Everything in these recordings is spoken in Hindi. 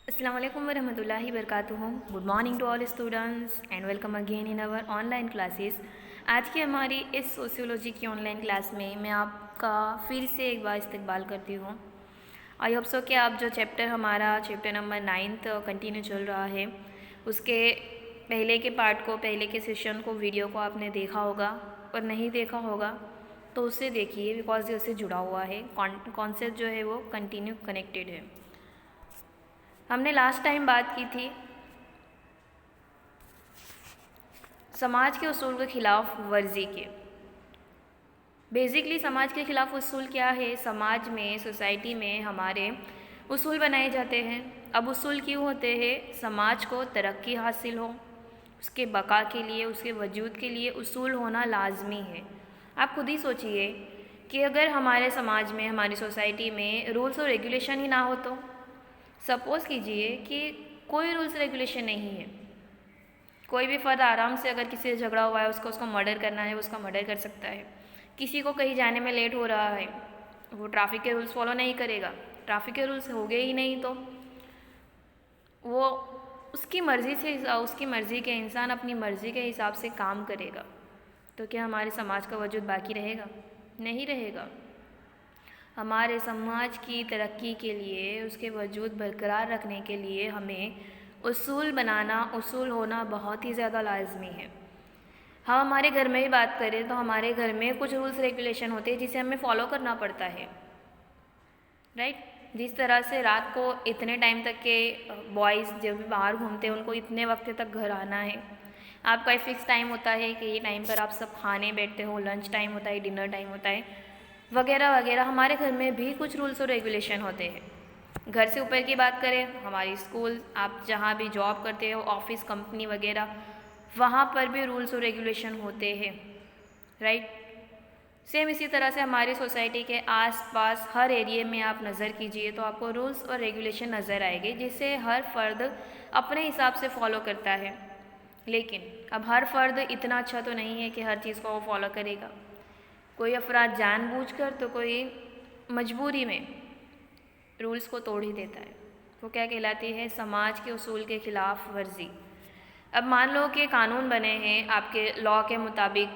अस्सलाम वालेकुम वरहमतुल्लाहि वबरकातुहू। Good morning to all students and welcome again in our online classes. आज की हमारी इस सोशियोलॉजी की ऑनलाइन क्लास में मैं आपका फिर से एक बार इस्तकबाल करती हूँ। आई होप सो कि आप जो चैप्टर हमारा चैप्टर नंबर 9 कंटिन्यू चल रहा है उसके पहले के पार्ट को, पहले के सेशन को, वीडियो को आपने देखा होगा, और नहीं देखा होगा तो उससे देखिए बिकॉज ये उससे जुड़ा हुआ है। कॉन्सेप्ट जो है वो कंटिन्यू कनेक्टेड है। हमने लास्ट टाइम बात की थी समाज के उसूल के खिलाफ वर्जी के। बेसिकली समाज के खिलाफ उसूल क्या है? समाज में, सोसाइटी में हमारे उसूल बनाए जाते हैं। अब उसूल क्यों होते हैं? समाज को तरक्की हासिल हो, उसके बका के लिए, उसके वजूद के लिए उसूल होना लाजमी है। आप खुद ही सोचिए कि अगर हमारे समाज में, हमारी सोसाइटी में रूल्स और रेगुलेशन ही ना हो तो सपोज़ कीजिए कि कोई रूल्स रेगुलेशन नहीं है, कोई भी फ़र्द आराम से अगर किसी से झगड़ा हुआ है, उसको मर्डर करना है, उसका मर्डर कर सकता है। किसी को कहीं जाने में लेट हो रहा है, वो ट्रैफिक के रूल्स फॉलो नहीं करेगा, ट्रैफिक के रूल्स हो गए ही नहीं तो वो उसकी मर्ज़ी से, उसकी मर्ज़ी के इंसान अपनी मर्ज़ी के हिसाब से काम करेगा, तो क्या हमारे समाज का वजूद बाकी रहेगा? नहीं रहेगा। हमारे समाज की तरक्की के लिए, उसके वजूद बरकरार रखने के लिए हमें उसूल बनाना, उसूल होना बहुत ही ज़्यादा लाजमी है। हम हमारे घर में ही बात करें तो हमारे घर में कुछ रूल्स रेगुलेशन होते हैं जिसे हमें फॉलो करना पड़ता है, राइट। जिस तरह से रात को इतने टाइम तक के बॉयज़ जब भी बाहर घूमते हैं उनको इतने वक्त तक घर आना है। आपका एक फ़िक्स टाइम होता है कि ये टाइम पर आप सब खाने बैठते हो, लंच टाइम होता है, डिनर टाइम होता है, वगैरह वगैरह। हमारे घर में भी कुछ रूल्स और रेगुलेशन होते हैं। घर से ऊपर की बात करें, हमारी स्कूल, आप जहाँ भी जॉब करते हो, ऑफिस, कंपनी वगैरह, वहाँ पर भी रूल्स और रेगुलेशन होते हैं, राइट। सेम इसी तरह से हमारी सोसाइटी के आसपास हर एरिया में आप नज़र कीजिए तो आपको रूल्स और रेगुलेशन नज़र आएंगे जिसे हर फ़र्द अपने हिसाब से फॉलो करता है। लेकिन अब हर फ़र्द इतना अच्छा तो नहीं है कि हर चीज़ को वो फॉलो करेगा। कोई अफराद जानबूझकर तो कोई मजबूरी में रूल्स को तोड़ ही देता है। वो क्या कहलाती है? समाज के उसूल के ख़िलाफ़ वर्जी। अब मान लो कि कानून बने हैं आपके लॉ के मुताबिक,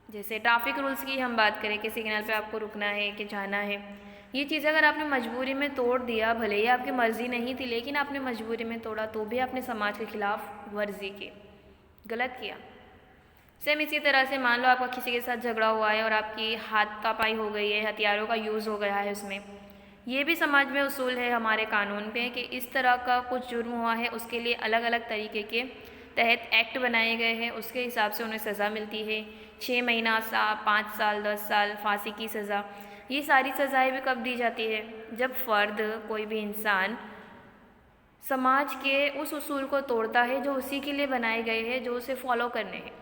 जैसे ट्रैफिक रूल्स की हम बात करें कि सिग्नल पे आपको रुकना है कि जाना है। ये चीज़ अगर आपने मजबूरी में तोड़ दिया, भले ही आपकी मर्ज़ी नहीं थी लेकिन आपने मजबूरी में तोड़ा, तो भी आपने समाज के ख़िलाफ़ वर्जी की, गलत किया। सेम इसी तरह से मान लो आपका किसी के साथ झगड़ा हुआ है और आपकी हाथापाई हो गई है, हथियारों का यूज़ हो गया है उसमें, ये भी समाज में उसूल है हमारे कानून पे कि इस तरह का कुछ जुर्म हुआ है, उसके लिए अलग अलग तरीके के तहत एक्ट बनाए गए हैं, उसके हिसाब से उन्हें सज़ा मिलती है। 6 महीना, 5 साल, 10 साल, फांसी की सज़ा। ये सारी सज़ाएँ भी कब दी जाती है? जब फ़र्द, कोई भी इंसान समाज के उस उसूल को तोड़ता है जो उसी के लिए बनाए गए हैं, जो उसे फॉलो करने हैं।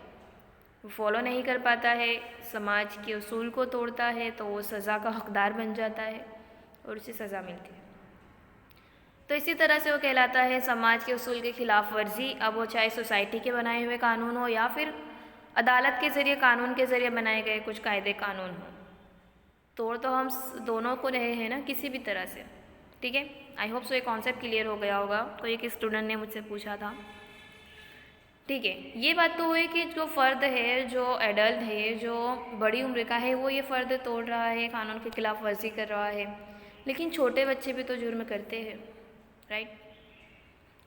वो फॉलो नहीं कर पाता है, समाज के उसूल को तोड़ता है, तो वो सज़ा का हकदार बन जाता है और उसे सज़ा मिलती है। तो इसी तरह से वो कहलाता है समाज के उसूल के ख़िलाफ़ वर्जी। अब वो चाहे सोसाइटी के बनाए हुए कानून हो या फिर अदालत के ज़रिए, कानून के ज़रिए बनाए गए कुछ कायदे कानून हो, तोड़ तो हम दोनों को रहे हैं ना किसी भी तरह से, ठीक है। आई होप सो ये कॉन्सेप्ट क्लियर हो गया होगा। तो एक स्टूडेंट ने मुझसे पूछा था, ठीक है। ये बात तो हुई कि जो फ़र्द है, जो एडल्ट है, जो बड़ी उम्र का है, वो ये फ़र्द तोड़ रहा है, कानून के ख़िलाफ़ वर्जी कर रहा है, लेकिन छोटे बच्चे भी तो जुर्म करते हैं, राइट।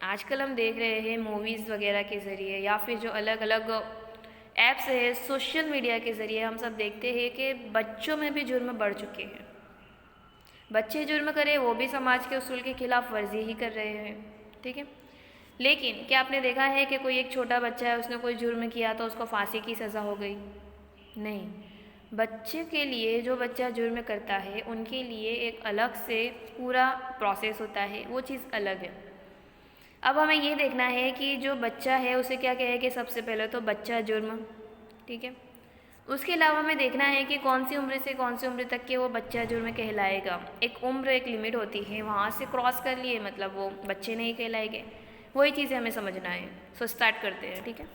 आजकल हम देख रहे हैं मूवीज़ वगैरह के ज़रिए या फिर जो अलग अलग ऐप्स है, सोशल मीडिया के ज़रिए हम सब देखते हैं कि बच्चों में भी जुर्म बढ़ चुके हैं। बच्चे जुर्म करें वो भी समाज के उसूल के ख़िलाफ़ वर्जी ही कर रहे हैं, ठीक है। लेकिन क्या आपने देखा है कि कोई एक छोटा बच्चा है, उसने कोई जुर्म किया तो उसको फांसी की सज़ा हो गई? नहीं। बच्चे के लिए, जो बच्चा जुर्म करता है उनके लिए एक अलग से पूरा प्रोसेस होता है, वो चीज़ अलग है। अब हमें ये देखना है कि जो बच्चा है उसे क्या कहें कि सबसे पहले तो बच्चा जुर्म, ठीक है। उसके अलावा हमें देखना है कि कौन सी उम्र से कौन सी उम्र तक के वो बच्चा जुर्म कहलाएगा। एक उम्र, एक लिमिट होती है, वहाँ से क्रॉस कर लिए मतलब वो बच्चे नहीं कहलाएंगे। वही चीज़ें हमें समझना है। सो स्टार्ट करते हैं, ठीक है।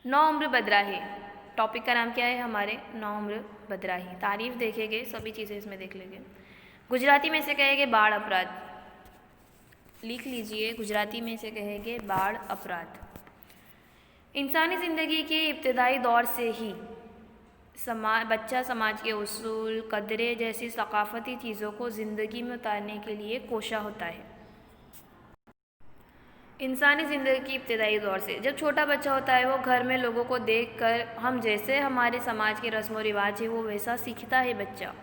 9 उम्र बदराही, टॉपिक का नाम क्या है हमारे? 9 उम्र बदराही। तारीफ देखेंगे, सभी चीज़ें इसमें देख लेंगे। गुजराती में से कहेंगे बाढ़ अपराध, लिख लीजिए, गुजराती में इसे कहेंगे बाल अपराध। इंसानी ज़िंदगी के इब्तदाई दौर से ही बच्चा समाज के उसूल, कदरें जैसी सकाफ़ती चीज़ों को ज़िंदगी में उतारने के लिए कोशा होता है। इंसानी ज़िंदगी की इब्तदाई दौर से जब छोटा बच्चा होता है, वो घर में लोगों को देखकर हम जैसे हमारे समाज के रस्म व रिवाज है वो वैसा सीखता है बच्चा।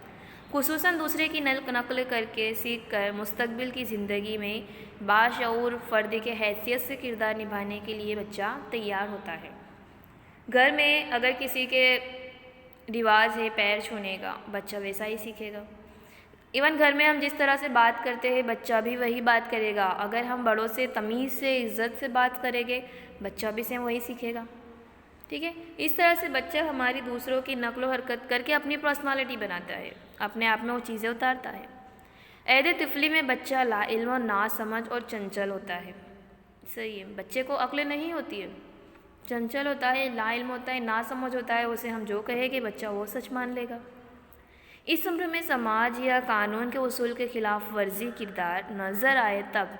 खुसूसन दूसरे की नकल करके सीख कर मुस्तकबिल की ज़िंदगी में बाशऊर फ़र्द के हैसियत से किरदार निभाने के लिए बच्चा तैयार होता है। घर में अगर किसी के रिवाज है पैर छूने का, बच्चा वैसा ही सीखेगा। इवन घर में हम जिस तरह से बात करते हैं, बच्चा भी वही बात करेगा। अगर हम बड़ों से तमीज़ से, इज़्ज़त से बात करेंगे, बच्चा भी सेम वही सीखेगा। ठीक है, इस तरह से बच्चा हमारी दूसरों की नकलो हरकत करके अपनी पर्सनालिटी बनाता है, अपने आप में वो चीज़ें उतारता है। ऐदे तिफली में बच्चा लाइल्म और ना समझ और चंचल होता है। सही है, बच्चे को अक्ल नहीं होती है, चंचल होता है, लाइल्म होता है, ना समझ होता है। उसे हम जो कहेंगे बच्चा वो सच मान लेगा। इस उम्र में समाज या कानून के उसूल के खिलाफ वर्जी किरदार नज़र आए तब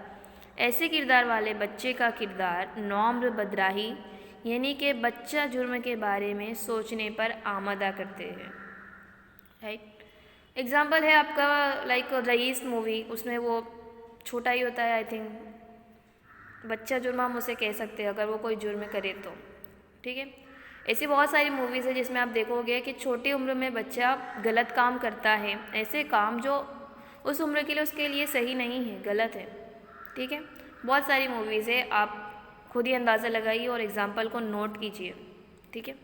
ऐसे किरदार वाले बच्चे का किरदार नौम्र बदराही यानी कि बच्चा जुर्म के बारे में सोचने पर आमदा करते हैं। राइट, एग्ज़ाम्पल है आपका लाइक रईस मूवी, उसमें वो छोटा ही होता है, आई थिंक बच्चा जुर्म हम उसे कह सकते हैं अगर वो कोई जुर्म करे तो। ठीक है, ऐसी बहुत सारी मूवीज़ है जिसमें आप देखोगे कि छोटी उम्र में बच्चा गलत काम करता है, ऐसे काम जो उस उम्र के लिए उसके लिए सही नहीं है, गलत है। ठीक है, बहुत सारी मूवीज़ है, आप खुद ही अंदाज़ा लगाइए और एग्ज़ाम्पल को नोट कीजिए। ठीक है,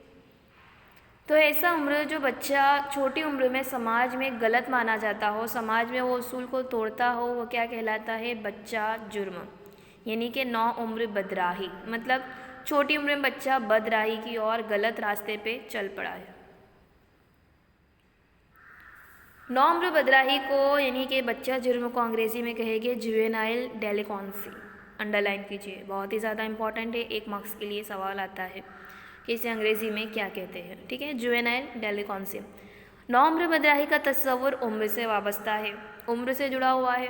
तो ऐसा उम्र जो बच्चा छोटी उम्र में समाज में गलत माना जाता हो, समाज में वो उसूल को तोड़ता हो, वो क्या कहलाता है? बच्चा जुर्म, यानी कि नौ उम्र बदराही। मतलब छोटी उम्र में बच्चा बदराही की और गलत रास्ते पे चल पड़ा है। नौ उम्र बदराही को यानी कि बच्चा जुर्म को अंग्रेज़ी में कहेंगे जुवेनाइल डेलिक्वेंसी। अंडरलाइन कीजिए, बहुत ही ज़्यादा इंपॉर्टेंट है, 1 मार्क्स के लिए सवाल आता है कि इसे अंग्रेज़ी में क्या कहते हैं। ठीक है, जुवेनाइल डेलिक्वेंसी। नौ उम्र बदराही का तस्वुर उम्र से वाबस्ता है, उम्र से जुड़ा हुआ है।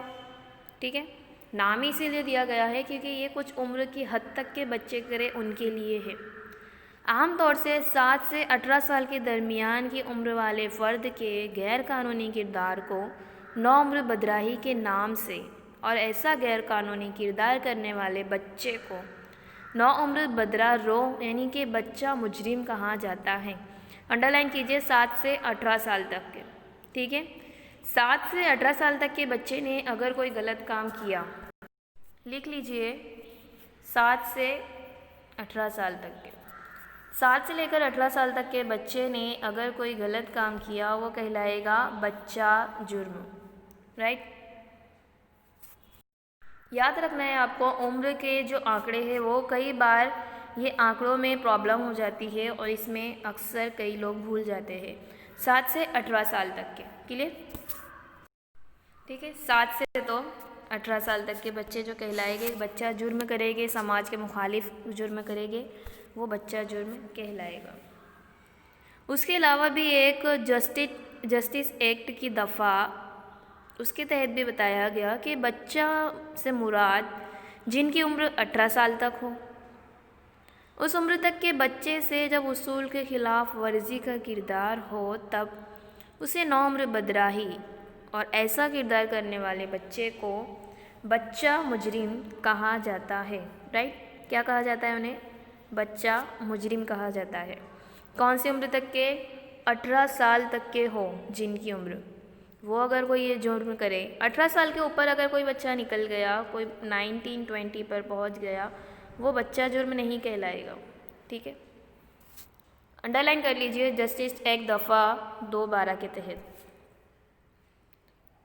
ठीक है, नाम ही इसीलिए दिया गया है क्योंकि ये कुछ उम्र की हद तक के बच्चे करें उनके लिए है। आमतौर से 7 से 18 साल के दरमियान की उम्र वाले फ़र्द के गैर कानूनी किरदार को नौ उम्र बदराही के नाम से और ऐसा गैर कानूनी किरदार करने वाले बच्चे को नौ उम्र बदरा रो यानी कि बच्चा मुजरिम कहा जाता है। अंडरलाइन कीजिए, 7 से 18 साल तक के। ठीक है, 7 से 18 साल तक के बच्चे ने अगर कोई गलत काम किया, लिख लीजिए 7 से 18 साल तक के, 7 से लेकर 18 साल तक के बच्चे ने अगर कोई गलत काम किया वो कहलाएगा बच्चा जुर्म। राइट, याद रखना है आपको, उम्र के जो आंकड़े हैं वो कई बार ये आंकड़ों में प्रॉब्लम हो जाती है और इसमें अक्सर कई लोग भूल जाते हैं। 7 से 18 साल तक के, क्लियर? ठीक है, 7 से तो 18 साल तक के बच्चे जो कहलाएंगे बच्चा जुर्म करेंगे, समाज के मुखालिफ जुर्म करेंगे, वो बच्चा जुर्म कहलाएगा। उसके अलावा भी एक जस्टिस एक्ट की दफ़ा उसके तहत भी बताया गया कि बच्चा से मुराद जिनकी उम्र 18 साल तक हो, उस उम्र तक के बच्चे से जब उसूल के ख़िलाफ़ वर्जी का किरदार हो तब उसे नौ उम्र बदराही और ऐसा किरदार करने वाले बच्चे को बच्चा मुजरिम कहा जाता है। राइट, क्या कहा जाता है उन्हें? बच्चा मुजरिम कहा जाता है। कौन सी उम्र तक के? 18 साल तक के हो जिनकी उम्र, वो अगर कोई ये जुर्म करे, 18 साल के ऊपर अगर कोई बच्चा निकल गया, कोई 19-20 पर पहुंच गया, वो बच्चा जुर्म नहीं कहलाएगा। ठीक है, अंडरलाइन कर लीजिए, जस्टिस एक्ट दफ़ा 212 के तहत।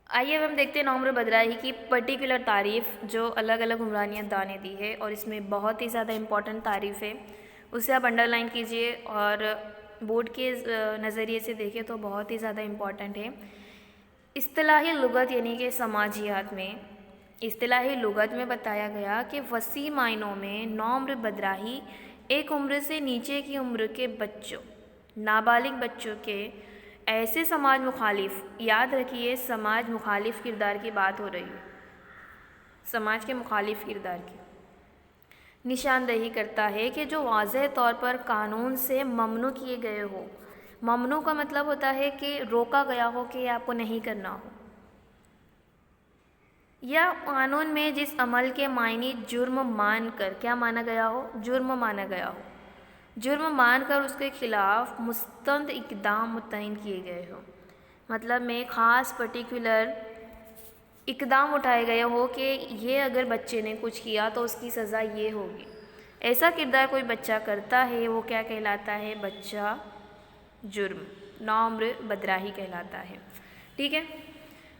आइए अब हम देखते हैं नौ उम्र बदराही की पर्टिकुलर तारीफ़ जो अलग अलग हुक्मरानियतदान ने दी है और इसमें बहुत ही ज़्यादा इम्पॉर्टेंट तारीफ़ है, उसे आप अंडरलाइन कीजिए और बोर्ड के नज़रिए से देखें तो बहुत ही ज़्यादा इम्पॉर्टेंट है। इस्तिलाही लुगत यानी कि समाजियात में इस्तिलाही लुगत में बताया गया कि वसी मायनों में नौ उम्र बदराही एक उम्र से नीचे की उम्र के बच्चों, नाबालिग बच्चों के ऐसे समाज मुखालिफ, याद रखिए समाज मुखालिफ किरदार की बात हो रही है, समाज के मुखालिफ किरदार की निशानदेही करता है कि जो वाज़ेह तौर पर कानून से ममनू किए गए हो। ममनू का मतलब होता है कि रोका गया हो कि आपको नहीं करना हो, या कानून में जिस अमल के मायने जुर्म मान कर, क्या माना गया हो, जुर्म माना गया हो, जुर्म मान कर उसके खिलाफ मुस्तंद इक़दाम मुतय्यन किए गए हो। मतलब में ख़ास पर्टिकुलर इक़दाम उठाए गए हो कि ये अगर बच्चे ने कुछ किया तो उसकी सज़ा ये होगी। ऐसा किरदार कोई बच्चा करता है वो क्या कहलाता है, बच्चा जुर्म, नाउम्र बदराही कहलाता है। ठीक है,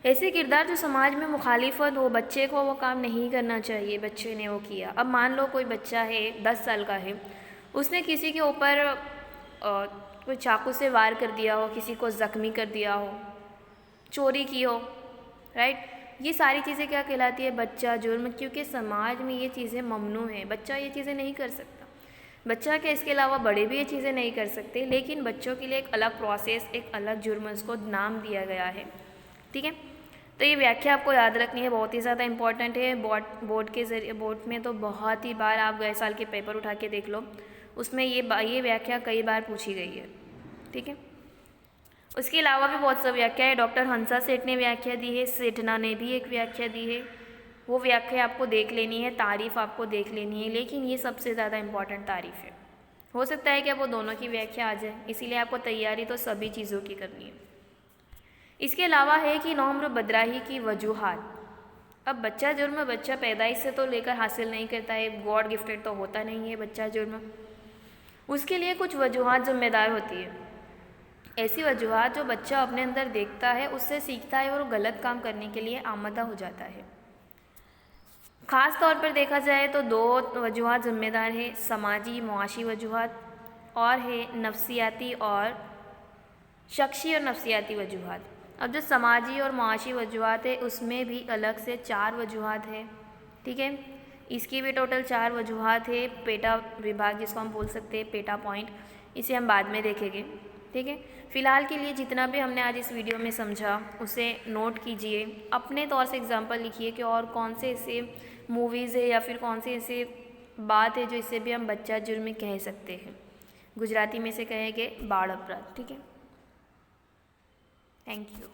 ऐसे किरदार जो समाज में मुखालिफत हो, बच्चे को वो काम नहीं करना चाहिए, बच्चे ने वो किया। अब मान लो कोई बच्चा है 10 साल का है, उसने किसी के ऊपर कोई चाकू से वार कर दिया हो, किसी को ज़ख्मी कर दिया हो, चोरी की हो, राइट, ये सारी चीज़ें क्या कहलाती है, बच्चा जुर्म, क्योंकि समाज में ये चीज़ें ममनू हैं, बच्चा ये चीज़ें नहीं कर सकता। बच्चा क्या, इसके अलावा बड़े भी ये चीज़ें नहीं कर सकते, लेकिन बच्चों के लिए एक अलग प्रोसेस, एक अलग जुर्म, उसको नाम दिया गया है। ठीक है, तो ये व्याख्या आपको याद रखनी है, बहुत ही ज़्यादा इंपॉर्टेंट है। बोर्ड के ज़रिए, बोर्ड में तो बहुत ही बार आप गए साल के पेपर उठा के देख लो, उसमें ये व्याख्या कई बार पूछी गई है। ठीक है, उसके अलावा भी बहुत सा व्याख्या है। डॉक्टर हंसा सेठ ने व्याख्या दी है, सेठना ने भी एक व्याख्या दी है, वो व्याख्या आपको देख लेनी है, तारीफ़ आपको देख लेनी है, लेकिन ये सबसे ज़्यादा इम्पॉर्टेंट तारीफ़ है। हो सकता है कि वो दोनों की व्याख्या आ जाए, इसीलिए आपको तैयारी तो सभी चीज़ों की करनी है। इसके अलावा है कि नौम्र बदराही की वजूहात। अब बच्चा जुर्म बच्चा पैदाइश से तो लेकर हासिल नहीं करता है, गॉड गिफ्टेड तो होता नहीं है बच्चा जुर्म, उसके लिए कुछ वजूहात जिम्मेदार होती है। ऐसी वजूहात जो बच्चा अपने अंदर देखता है, उससे सीखता है और वो गलत काम करने के लिए आमादा हो जाता है। ख़ास तौर पर देखा जाए तो 2 वजूहात जिम्मेदार है, समाजी मुआशी वजूहात, और है नफ्सियाती और शख्सी और नफ्सियाती वजूहात। अब जो समाजी और मुआशी वजूहात है उसमें भी अलग से 4 वजूहात है। ठीक है, इसकी भी टोटल 4 वजूहात है। पेटा विभाग जिसको हम बोल सकते हैं, पेटा पॉइंट, इसे हम बाद में देखेंगे। ठीक है, फ़िलहाल के लिए जितना भी हमने आज इस वीडियो में समझा उसे नोट कीजिए, अपने तौर से एग्जांपल लिखिए कि और कौन से ऐसे मूवीज़ है या फिर कौन से ऐसे बात है जो इससे भी हम बच्चा जुर्म कह सकते हैं। गुजराती में से कहेंगे बाल अपराध। ठीक है, थैंक यू।